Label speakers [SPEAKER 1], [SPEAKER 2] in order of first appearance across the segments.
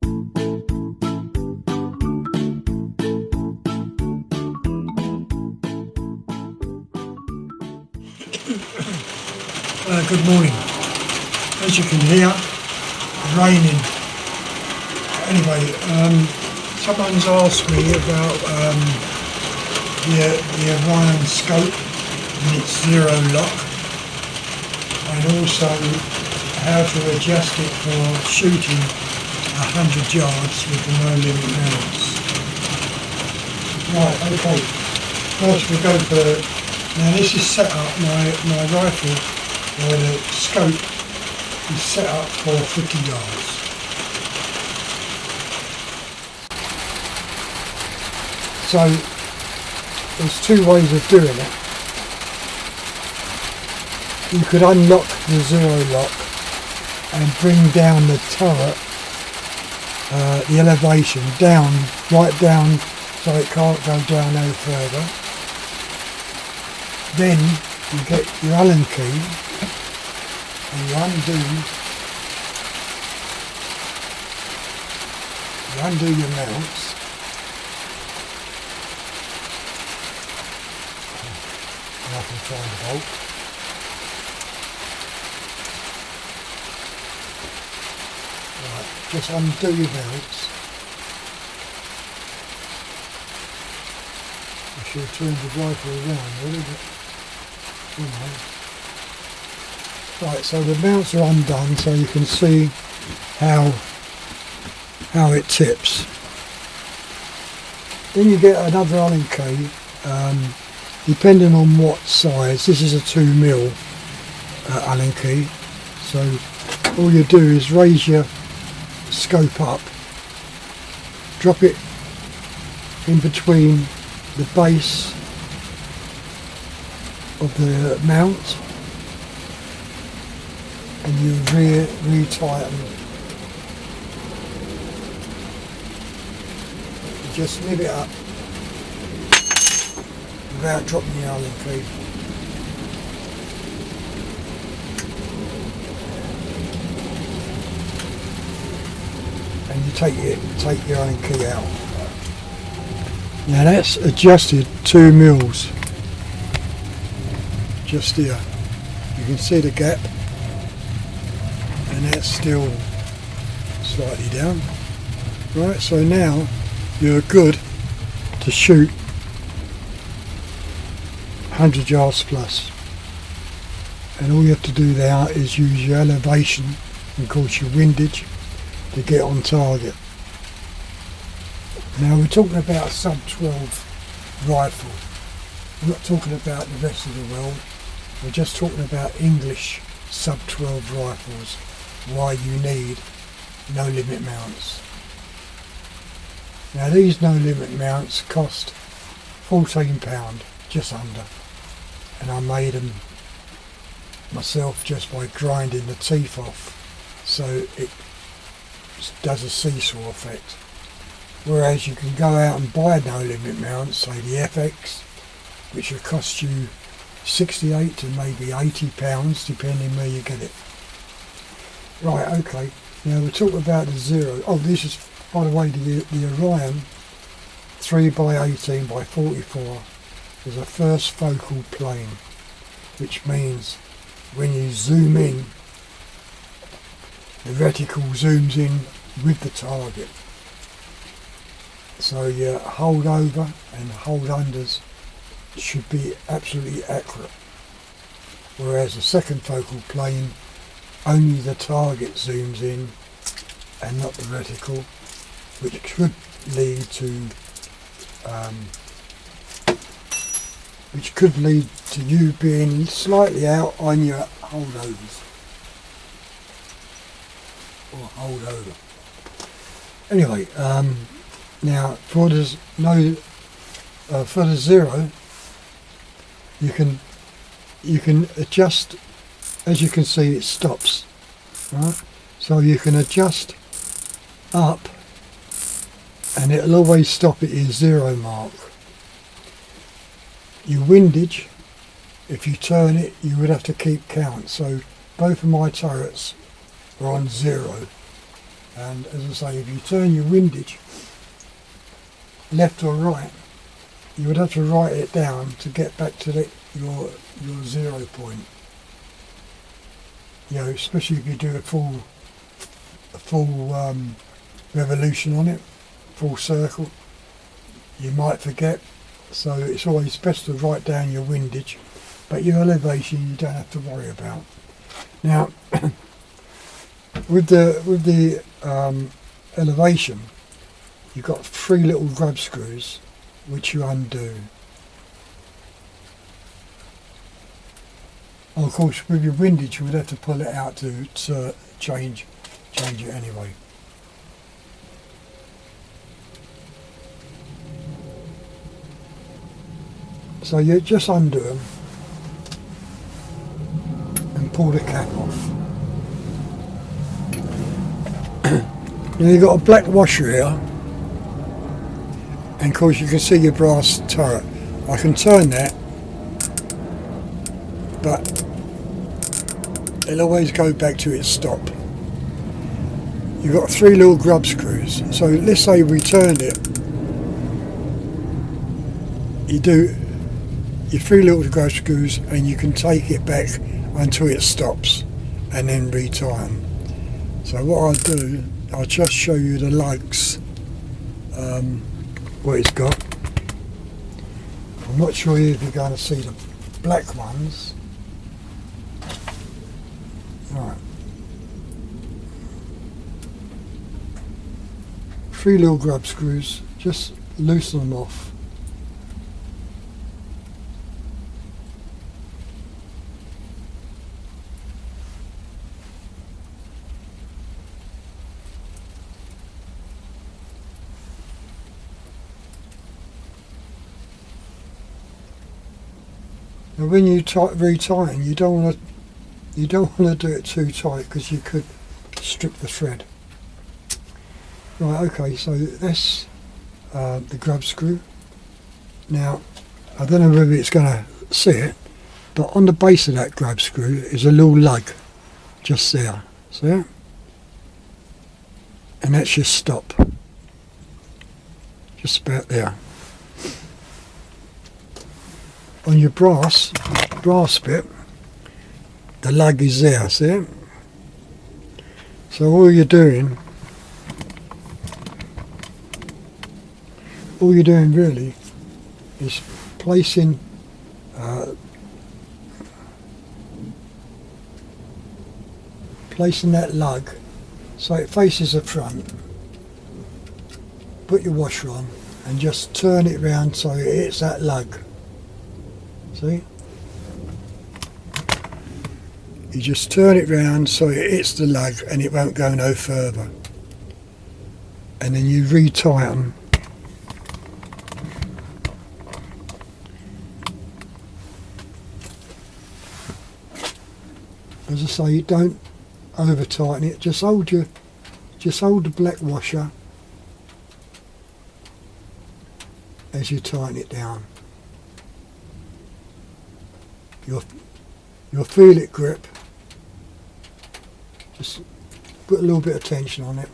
[SPEAKER 1] Good morning. As you can hear, raining. Anyway, someone's asked me about the Orion scope and its zero lock, and also how to adjust it for shooting 100 yards with the no limit mounts. Right, okay. First we go for, now this is set up, my rifle, or the scope is set up for 50 yards. So there's two ways of doing it. You could unlock the zero lock and bring down the turret, the elevation down, right down, so it can't go down no further. Then you get your Allen key and you undo your mounts. And I can find the bolt. Right, just undo your mounts. I should have turned the rifle around really, but you know. Right, so the mounts are undone, so you can see how it tips. Then you get another Allen key, depending on what size. This is a 2mm Allen key, so all you do is raise your scope up, drop it in between the base of the mount, and you re-tighten. You just nib it up without dropping the Allen key. And you take your Allen key out. Now that's adjusted 2 mils. Just here. You can see the gap. And that's still slightly down. Right, so now you're good to shoot 100 yards plus. And all you have to do now is use your elevation and of course your windage to get on target. Now we're talking about a sub 12 rifle. We're not talking about the rest of the world. We're just talking about English sub 12 rifles. Why you need no limit mounts. Now these no limit mounts cost £14, just under, and I made them myself just by grinding the teeth off, so it does a seesaw effect. Whereas you can go out and buy no limit mounts, say the FX, which will cost you 68 to maybe £80 depending where you get it. Right, okay, now we're talking about the zero. Oh, this is, by the way, the Orion 3x18 by 44 is a first focal plane, which means when you zoom in, the reticle zooms in with the target. So your hold over and hold unders should be absolutely accurate. Whereas the second focal plane, only the target zooms in and not the reticle, which could lead to you being slightly out on your holdovers or hold over. Anyway, now for the zero, you can adjust. As you can see, it stops, right? So you can adjust up and it'll always stop at your zero mark. Your windage, if you turn it, you would have to keep count. So both of my turrets are on 0. And as I say, if you turn your windage left or right, you would have to write it down to get back to your 0 point. You know, especially if you do a full revolution on it, full circle, you might forget. So it's always best to write down your windage, but your elevation you don't have to worry about. Now, with the elevation, you've got 3 little grub screws which you undo. And of course, with your windage, you would have to pull it out to change it anyway. So you just undo them and pull the cap off. Now you've got a black washer here, and of course you can see your brass turret. I can turn that, but it'll always go back to its stop. You've got 3 little grub screws. So let's say we turned it. You do your 3 little grub screws and you can take it back until it stops and then retie them. So what I'll do, I'll just show you the lugs, what it's got. I'm not sure if you're going to see the black ones. Right. 3 little grub screws, just loosen them off. Now when you retighten, you don't want to do it too tight because you could strip the thread. Right, okay, so that's the grub screw. Now, I don't know whether it's going to see it, but on the base of that grub screw is a little lug, just there. See it? And that's your stop. Just about there. On your brass bit, the lug is there, see it? So all you're doing really is placing that lug so it faces the front. Put your washer on and just turn it round so it hits that lug. See? You just turn it round so it hits the lug and it won't go no further. And then you retighten. As I say, don't over tighten it. Just hold the black washer as you tighten it down. You'll feel it grip. Just put a little bit of tension on it.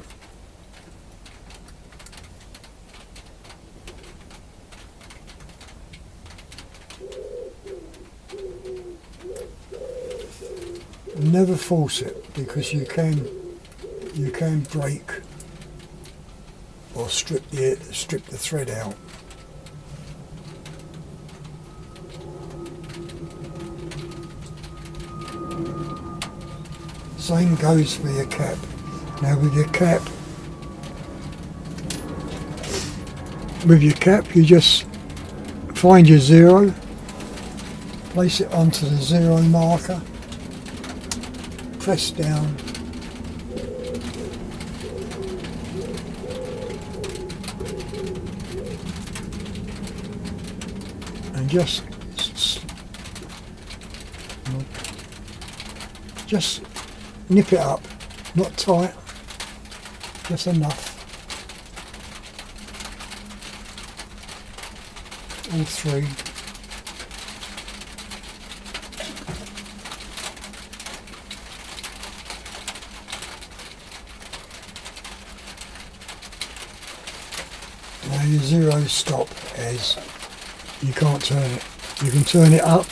[SPEAKER 1] Never force it because you can break or strip the thread out. Same goes for your cap. Now with your cap you just find your 0, place it onto the 0 marker, press down, and just nip it up, not tight, just enough. All 3. Now your zero stop is, you can't turn it. You can turn it up,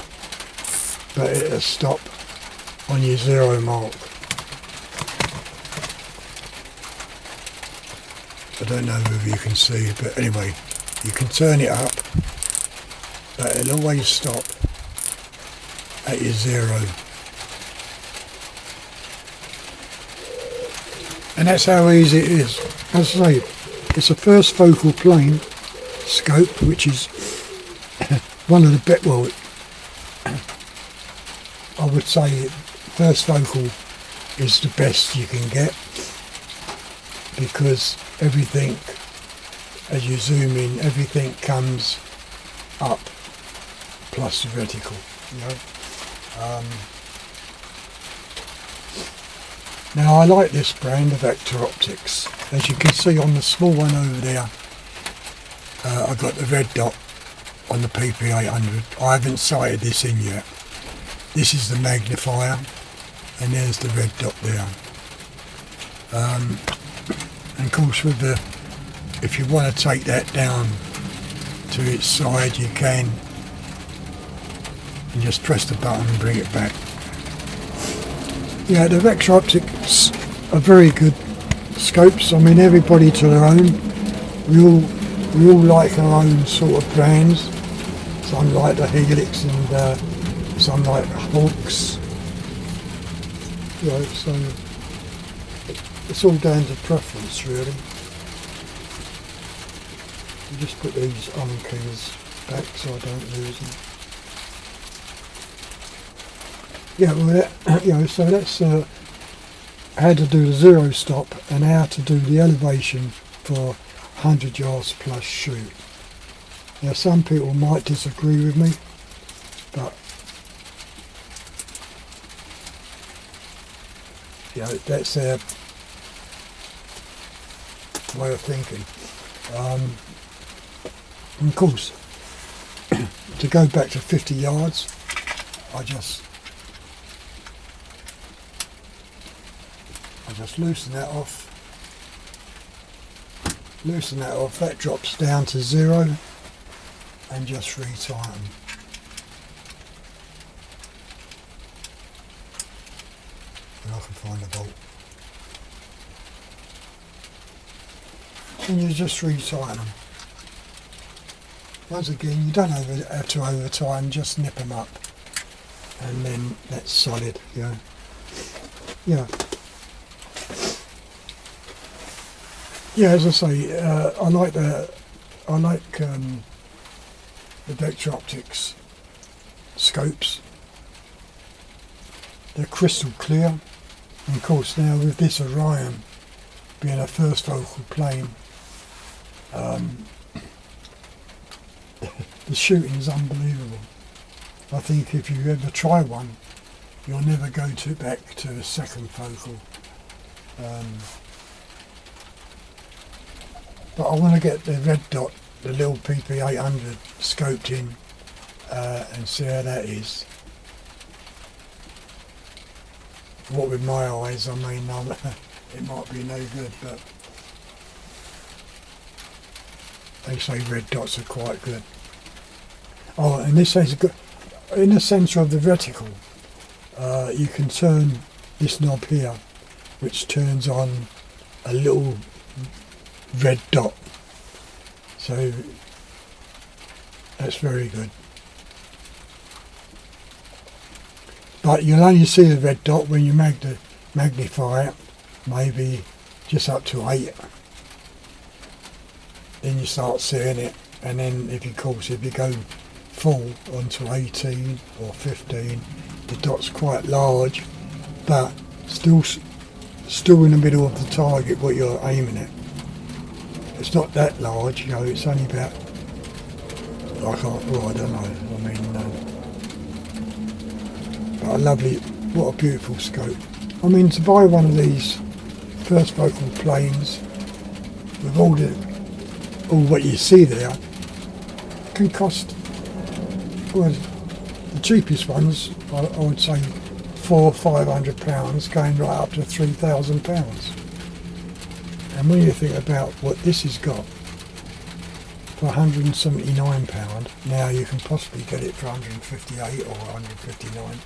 [SPEAKER 1] but it'll stop on your zero mark. I don't know if you can see, but anyway, you can turn it up, but it'll always stop at your zero. And that's how easy it is. As I say, it's a first focal plane scope, which is one of the best, well, I would say first focal is the best you can get, because everything, as you zoom in, everything comes up plus the vertical, you know. Now I like this brand of Vector Optics. As you can see on the small one over there, I got the red dot on the PP800. I haven't sighted this in yet. This is the magnifier, and there's the red dot there. And of course, with the, if you want to take that down to its side, you can. You just press the button and bring it back. Yeah, the Vector Optics are very good scopes. I mean, everybody to their own. We all like our own sort of brands. Some like the Helix and some like Hawks. You know, so it's all down to preference, really. You just put these on keys back so I don't lose them. Yeah, well, you know, so that's how to do the zero stop and how to do the elevation for 100 yards plus shoot. Now, some people might disagree with me, but you know, that's their way of thinking. And of course, to go back to 50 yards, I just loosen that off. That drops down to zero, and just retighten. And I can find the bolt. And you just retighten them. Once again, you don't have to over time, just nip them up, and then that's solid. Yeah. Yeah, as I say, I like the Vector Optics scopes. They're crystal clear, and of course now with this Orion being a first focal plane, the shooting is unbelievable. I think if you ever try one, you'll never go back to a second focal. But I want to get the red dot, the little PP800 scoped in and see how that is. What with my eyes, I mean, it might be no good, but they say red dots are quite good. Oh, and this is good. In the centre of the reticle, you can turn this knob here, which turns on a little red dot, so that's very good. But you'll only see the red dot when you magnify it, maybe just up to 8. Then you start seeing it, and then if you go full onto 18 or 15, the dot's quite large, but still in the middle of the target what you're aiming at. It's not that large, you know, it's only about, I don't know, I mean, but a lovely, what a beautiful scope. I mean, to buy one of these first focal planes with all what you see there can cost, well, the cheapest ones, I would say £400 or £500, going right up to £3,000. And when you think about what this has got, for £179. Now you can possibly get it for 158 or 159.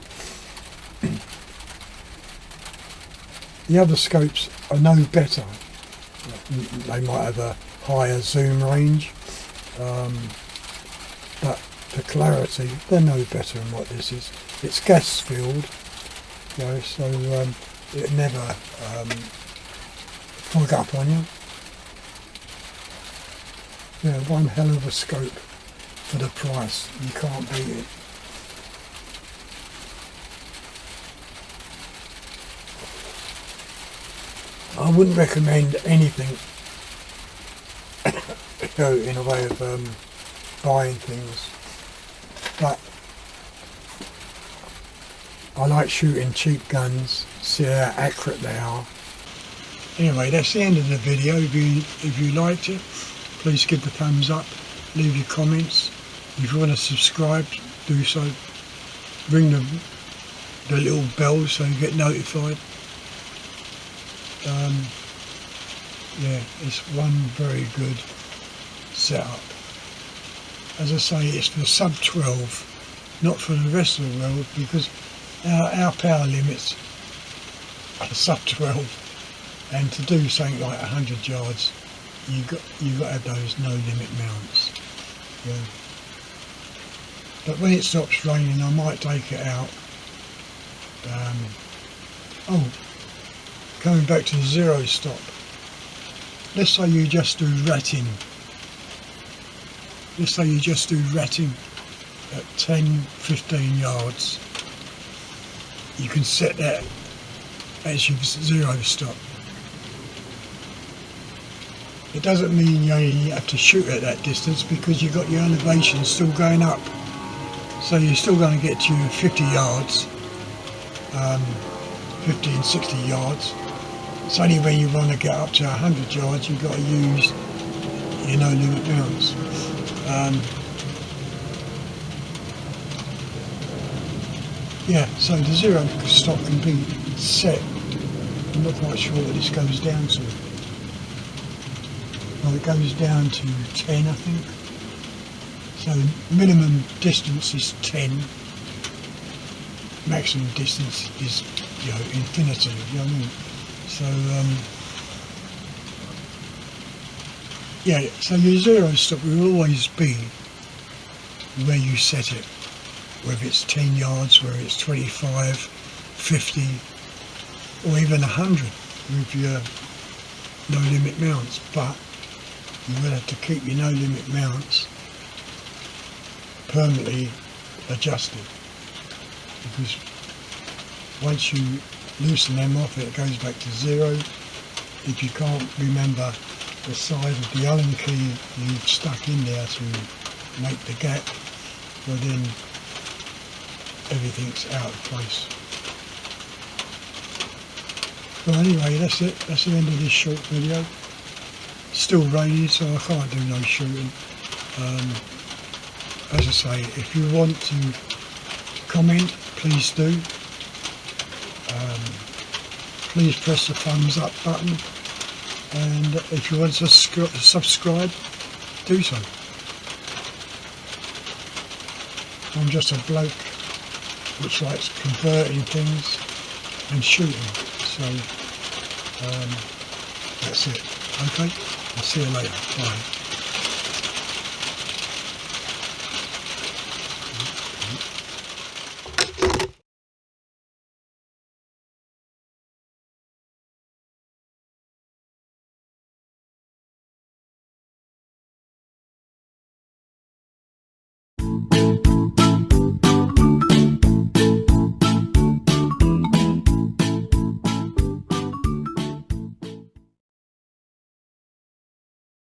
[SPEAKER 1] The other scopes are no better. They might have a higher zoom range, but for clarity they're no better than what this is. It's gas filled, you know, so it never fog up on you. Yeah, one hell of a scope for the price. You can't beat it. I wouldn't recommend anything in a way of buying things, but I like shooting cheap guns, see how accurate they are. Anyway, that's the end of the video. If you liked it, please give the thumbs up, leave your comments. If you want to subscribe, do so. Ring the little bell so you get notified. Yeah, it's one very good setup. As I say, it's for sub 12, not for the rest of the world, because our power limits are sub 12, and to do something like 100 yards, you've got to have those no limit mounts. Yeah. But when it stops raining, I might take it out. Coming back to the zero stop. Let's say you just do ratting. Let's say you just do ratting at 10-15 yards. You can set that as your zero stop. It doesn't mean you only have to shoot at that distance, because you've got your elevation still going up. So you're still going to get to your 50 yards, 50 and 60 yards. It's only when you want to get up to 100 yards you've got to use your no limit mounts. Yeah, so the zero stop can be set. I'm not quite sure what this goes down to. Well, it goes down to 10, I think. So minimum distance is 10. Maximum distance is, you know, infinity. You know what I mean? So yeah. So your zero stop will always be where you set it. Whether it's 10 yards, whether it's 25, 50, or even 100 with your no limit mounts. But you will have to keep your no limit mounts permanently adjusted, because once you loosen them off it goes back to zero. If you can't remember the size of the Allen key you've stuck in there to make the gap, well then everything's out of place. Well, anyway, that's it. That's the end of this short video. It's still raining, so I can't do no shooting. As I say, if you want to comment, please do. Please press the thumbs up button, and if you want to subscribe, do so. I'm just a bloke which likes converting things and shooting, so that's it. Okay, I'll see you later. Bye.